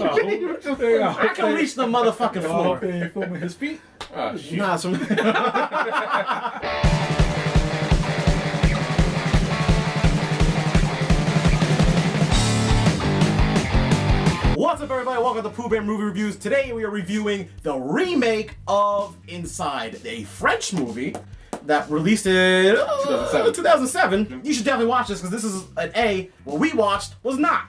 I can reach the motherfucking floor. Okay, filming his feet. Nah, What's up, everybody? Welcome to Poobrain Movie Reviews. Today we are reviewing the remake of Inside, a French movie that released in 2007. You should definitely watch this because this is an A. What we watched was not.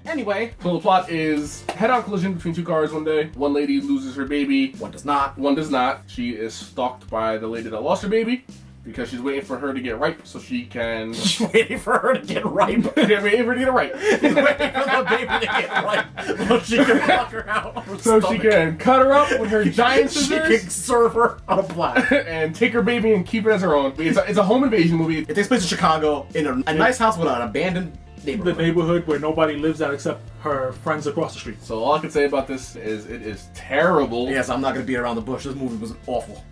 Anyway. So the plot is head-on collision between two cars one day. One lady loses her baby. One does not. One does not. She is stalked by the lady that lost her baby because she's waiting for her to get ripe so she can... She's waiting for her to get ripe. Yeah, waiting for her to get ripe. She's waiting for the baby to get ripe so she can fuck her out on her So stomach. she can cut her up with her giant She scissors. can serve her on a platter. And take her baby and keep it as her own. It's a home invasion movie. It takes place in Chicago in a nice house with an abandoned neighborhood. The neighborhood where nobody lives at except her friends across the street. So all I can say about this is it is terrible. Yes, I'm not going to beat around the bush. This movie was awful.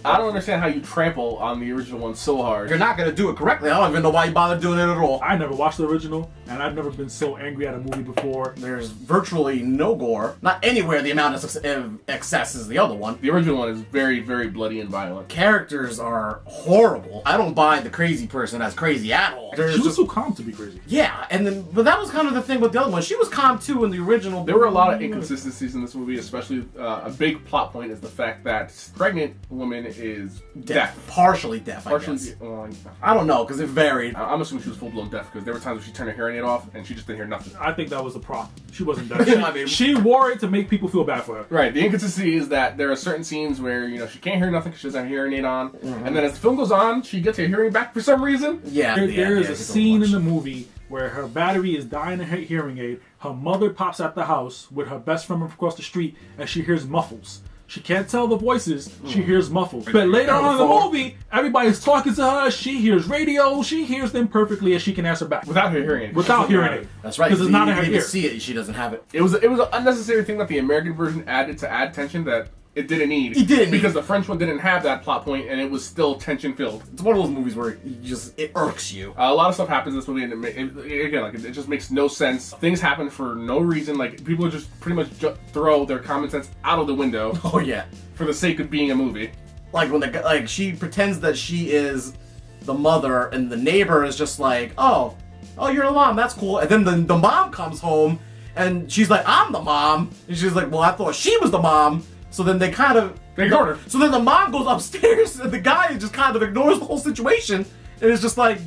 I don't understand how you trample on the original one so hard. If you're not going to do it correctly, I don't even know why you bother doing it at all. I never watched the original, and I've never been so angry at a movie before. There's virtually no gore. Not anywhere the amount of excess as the other one. The original one is very, very bloody and violent. Characters are horrible. I don't buy the crazy person as crazy at all. She was too calm to be crazy. Yeah, and then but that was kind of the thing with the other one. She was calm too in the original. There were a lot of inconsistencies in this movie, especially a big plot point is the fact that pregnant woman is deaf. Partially deaf, I guess. I don't know, because it varied. I'm assuming she was full-blown deaf, because there were times when she turned her hearing aid off, and she just didn't hear nothing. I think that was a prop. She wasn't deaf. She wore it to make people feel bad for her. Right, the inconsistency is that there are certain scenes where, she can't hear nothing because she doesn't have a hearing aid on, and then as the film goes on, she gets her hearing back for some reason. Yeah. There is a scene in the movie where her battery is dying in her hearing aid. Her mother pops out the house with her best friend across the street, and she hears muffles. She can't tell the voices, she hears muffles. But later on in the movie, everybody's talking to her, she hears radio, she hears them perfectly, and she can answer back. Without her hearing aid. Without hearing aid. That's right. Because it's not in her ear. ear. See it, she doesn't have it. It was an unnecessary thing that the American version added to add tension that it didn't need. It didn't because the French one didn't have that plot point, and it was still tension-filled. It's one of those movies where it irks you. A lot of stuff happens in this movie, and it just makes no sense. Things happen for no reason. Like, people just pretty much throw their common sense out of the window. Oh yeah. For the sake of being a movie. Like when she pretends that she is the mother, and the neighbor is just like, oh, you're the mom. That's cool. And then the mom comes home, and she's like, I'm the mom. And she's like, well, I thought she was the mom. So then they ignored her. So then the mom goes upstairs, and the guy just kind of ignores the whole situation, and is just like,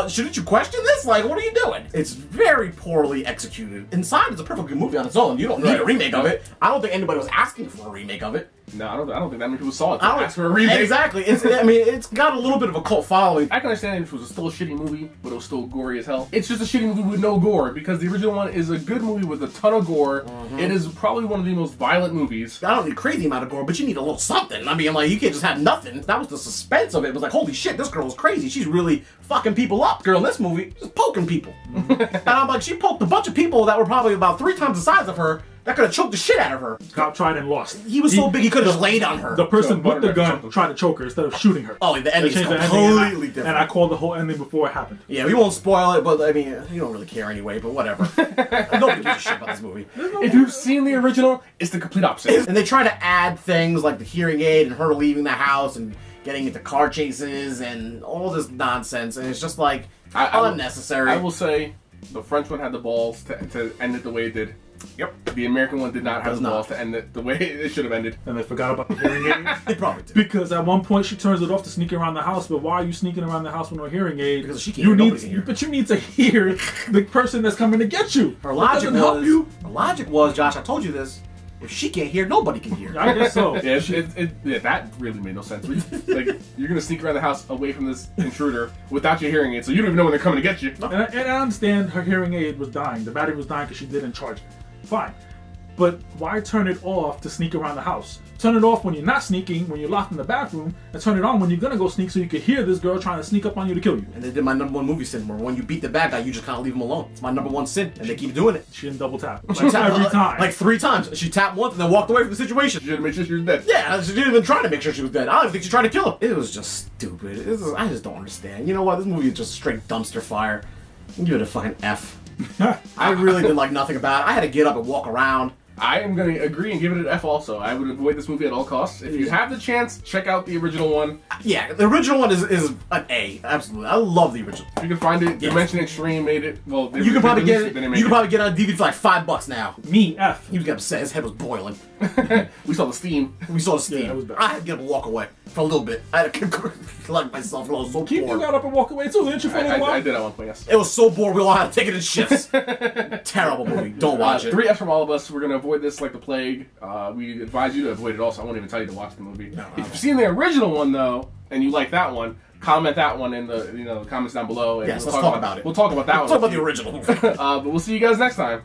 shouldn't you question this? Like, what are you doing? It's very poorly executed. Inside is a perfectly good movie on its own. You don't need a remake of it. I don't think anybody was asking for a remake of it. No, I don't think that many people saw it to ask for a remake. Exactly. It's got a little bit of a cult following. I can understand if it was still a shitty movie, but it was still gory as hell. It's just a shitty movie with no gore, because the original one is a good movie with a ton of gore. It is probably one of the most violent movies. I don't need a crazy amount of gore, but you need a little something. I mean, like, you can't just have nothing. That was the suspense of it. It was like, holy shit, this girl is crazy. She's really fucking people up. Girl in this movie is poking people. And I'm like, she poked a bunch of people that were probably about 3 times the size of her that could have choked the shit out of her. Cop tried and lost. He was so big he could have just laid on her. The person with the gun tried to choke her instead of shooting her. Oh, the ending's They changed completely different. And I called the whole ending before it happened. Yeah, we won't spoil it, but I mean, you don't really care anyway, but whatever. Nobody gives a shit about this movie. If you've seen the original, it's the complete opposite. And they try to add things like the hearing aid and her leaving the house and getting into car chases and all this nonsense, and it's just like unnecessary. I will say, the French one had the balls to end it the way it did. Yep. The American one did not have the balls to end it the way it should have ended. And they forgot about the hearing aid. They probably did. Because at one point she turns it off to sneak around the house, but why are you sneaking around the house with no hearing aid? Because she can't hear, nobody can hear. But you need to hear the person that's coming to get you. Her logic was, Josh, I told you this, if she can't hear, nobody can hear. I guess so. Yeah, that really made no sense. Like, you're gonna sneak around the house away from this intruder without your hearing aid, so you don't even know when they're coming to get you. And I understand her hearing aid was dying. The battery was dying because she didn't charge it. Fine. But why turn it off to sneak around the house? Turn it off when you're not sneaking, when you're locked in the bathroom, and turn it on when you're gonna go sneak so you can hear this girl trying to sneak up on you to kill you. And they did my #1 movie sin, where when you beat the bad guy, you just kind of leave him alone. It's my #1 sin, and they keep doing it. She didn't double tap. She tapped, every time. Like 3 times. She tapped once and then walked away from the situation. She didn't make sure she was dead. Yeah, she didn't even try to make sure she was dead. I don't even think she tried to kill him. It was just stupid. I just don't understand. You know what? This movie is just straight dumpster fire. Give it a fucking F. I really did like nothing about it. I had to get up and walk around. I am going to agree and give it an F also. I would avoid this movie at all costs. If you have the chance, check out the original one. Yeah, the original one is an A. Absolutely. I love the original. You can find it. Dimension Extreme made it. Well, you can probably get it. You can probably get it on DVD for like $5 now. Me, F. He was upset. His head was boiling. We saw the steam. We saw the steam. Yeah, it was bad. I had to get up and walk away for a little bit. I had to collect myself. I was so Keith, you bored. got up and walked away too, didn't you? For a little while? I did at one point, yes. It was so bored. We all had to take it in shifts. Terrible movie. Don't watch it. 3 F's from all of us. We're going to avoid this like the plague. We advise you to avoid it also. I won't even tell you to watch the movie. No, if you've seen the original one, though, and you like that one, comment that one in the comments down below. And Yes, let's talk about it. We'll talk about that one. Let's talk about the original. But we'll see you guys next time.